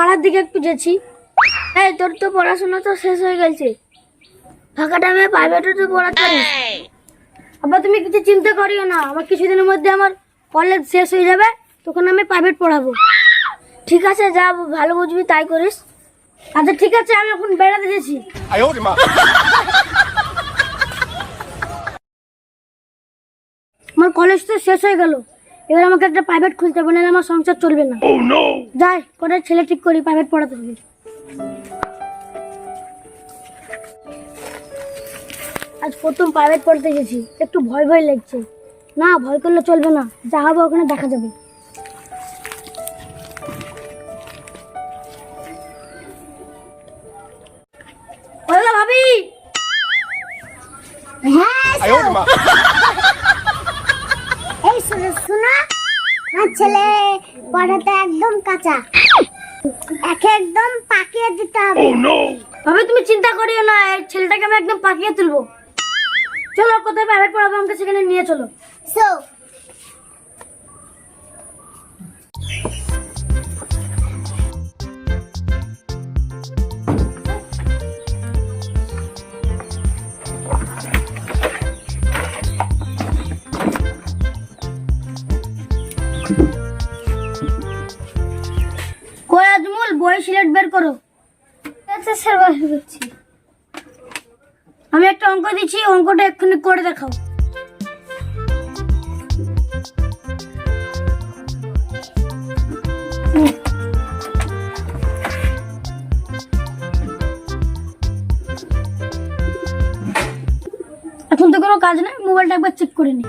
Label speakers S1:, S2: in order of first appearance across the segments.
S1: পাড়ার দিকে একটু গেছি। এই তোর তো পড়াশোনা তো শেষ হয়ে গেছে, ফাঁকা টাইমে প্রাইভেটে তো পড়াতে পারিস। আবার তুমি কিছু চিন্তা করিও না, আমার কিছুদিনের মধ্যে আমার কলেজ শেষ হয়ে যাবে, তখন আমি প্রাইভেট পড়াবো। ঠিক আছে, যা ভালো বুঝবি তাই করিস। আচ্ছা ঠিক আছে, আমি এখন বেড়াতে গেছি। আমার কলেজ তো শেষ হয়ে গেল, এবার আমাকে একটা প্রাইভেট খুলতে হবে, নাহলে আমার সংসার চলবে না। যাই করে ছেলে ঠিক করি, প্রাইভেট পড়াতে হবে। আজ প্রথম প্রাইভেট পড়তে গেছি, একটু ভয় ভয় লাগছে। না, ভয় করলে চলবে না, যা হবে ওখানে দেখা যাবে। ভাবি,
S2: এই শোনো শোনো, আমার ছেলে পড়াতে একদম কাঁচা, একে একদম পাকিয়ে দিতে হবে।
S1: ভাবি তুমি চিন্তা করিও না, এই ছেলেটাকে আমি একদম পাকিয়ে তুলবো। চলো, কোথায় প্রাইভেট পড়াবো আমাকে সেখানে নিয়ে চলো।
S2: সো
S1: কই আজমল, বই সিলেট বের করো। আচ্ছা স্যার, বসে করছি। আমি একটা অঙ্ক দিচ্ছি, অঙ্কটা এক্ষুনি করে দেখাও। এখন তো কোনো কাজ নেই, মোবাইলটা একবার চেক করে নি।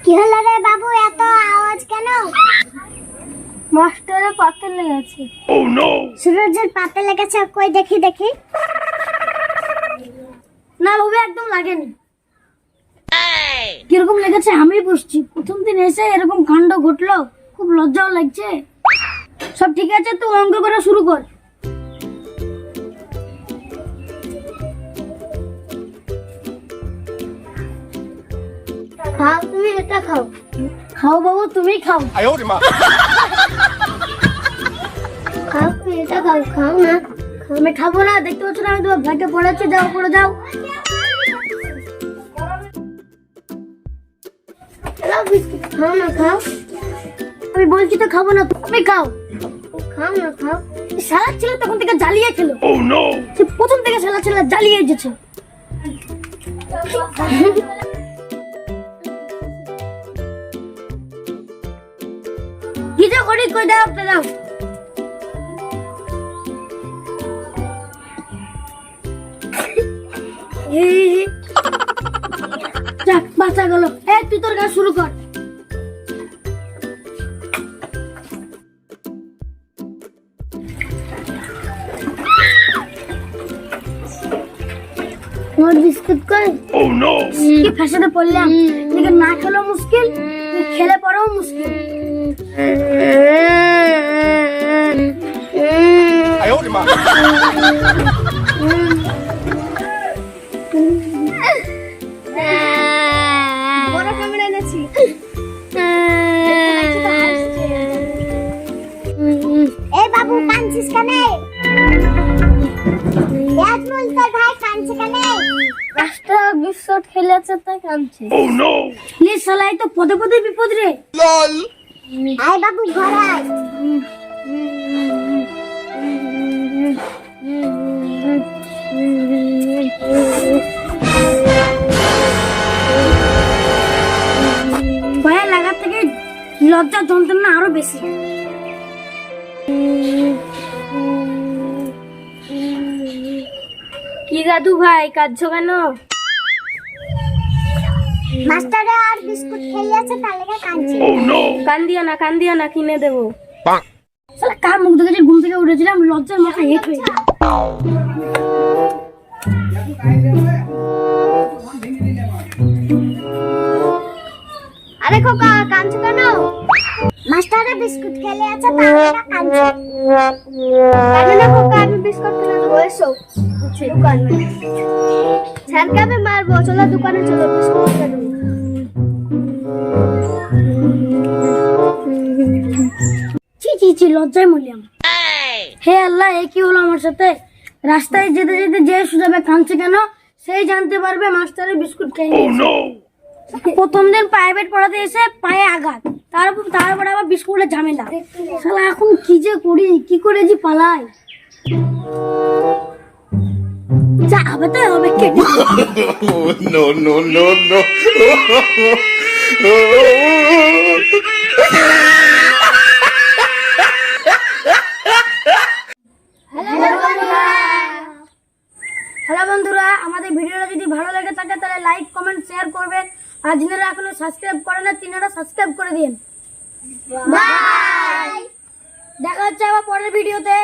S2: কি হলো রে বাবু, এত আওয়াজ কেন?
S1: মাস্টারের পাতে লেগেছে।
S2: সুরজের পাতে লেগেছে, কই দেখি দেখি।
S1: না বাবু, একদম লাগেনি। কিরকম লেগেছে আমি বুঝছি, প্রথম দিন এসে এরকম কাণ্ড ঘটলো, খুব লজ্জাও লাগছে। সব ঠিক আছে, তুই অঙ্ক করা শুরু কর।
S2: খাও, তুমি এটা খাও।
S1: খাও বাবু, তুমি খাও।
S2: খাও, তুমি এটা খাও। খাও না।
S1: আমি খাবো না, দেখতে পাচ্ছ না আমি তোমার ভাইকে পড়াচ্ছি। যাও, পড়ে যাও।
S2: খাও বিস্কুট, খাও না, খাও।
S1: আমি বলছি তো খাবো না, তুমি খাও।
S2: খাও না, খাও।
S1: সালাদ ছিল তখন থেকে জ্বালিয়ে খেলো। সে প্রথম থেকে সালাদ ছিল জ্বালিয়ে এসেছে। কি যে করি, কই দাও, দাও। যাক, বাঁচা গেল। তুই তোর কাজ শুরু কর।
S2: তোমার বিস্কুট কই?
S1: কি ফ্যাশনে পড়লাম, এদিকে না খেলেও মুশকিল, খেলে পরেও মুশকিল।
S2: বড় ক্যামেরা এনেছি। এই বাবু, কাঁদছিস কেন? আজমল, তোর ভাই কাঁদছে কেন?
S1: রাস্তা বিস্কুট খেলেছে তাই কাঁদছে। প্লিজ শালা, এই তো পদে পদে বিপদ রে।
S2: আয় বাবু, ঘরে আয়।
S1: ভয়ে লাগার থেকে লজ্জা যন্ত্রণা আরো বেশি। কি দাদু ভাই, কাঁদছো কেন?
S2: মাস্টারে আর বিস্কুট খেলিয়েছে, তার লেগে কাঁদছে।
S1: কান্দিও না, কিনে দেবো। শালা কার মুখ দেখে যে ঘুম থেকে উঠেছিলাম, লজ্জার মাথা হেট হয়ে গেল।
S2: আরে খোকা, কাঁদছো কেন? মাস্টারে বিস্কুট খেলিয়েছে, তার লেগে কাঁদছে। কানে না খোকা, আমি বিস্কুট কিনে দেবো, এসো দোকানে। স্যারকে আমি মারবো, চলো দোকানে চলো, বিস্কুট কিনে দেবো।
S1: ছি ছি ছি, লজ্জায় মরি আমার। হে আল্লাহ, এ কি হলো আমার সাথে? রাস্তায় যেতে যেতে যে সুজাবে কাঁদছে কেন, সেই জানতে পারবে মাস্টারের বিস্কুট খেয়ে নিয়েছে। প্রথম দিন প্রাইভেট পড়াতে এসে পায়ে আঘাত, তারপর আবার বিস্কুটের ঝামেলা। শালা এখন কি যে করি, কি করে যে পালাই? যা হবে তাই হবে, কেটে
S3: No, no, no, no.
S1: Hello বন্ধুরা, আমাদের ভিডিওটা যদি ভালো লাগে থাকে তাহলে লাইক কমেন্ট শেয়ার করবেন। আর যিনারা এখনো সাবস্ক্রাইব করে না তিনারা সাবস্ক্রাইব করে দিন।
S2: বাই।
S1: দেখা হচ্ছে আবার পরের ভিডিওতে।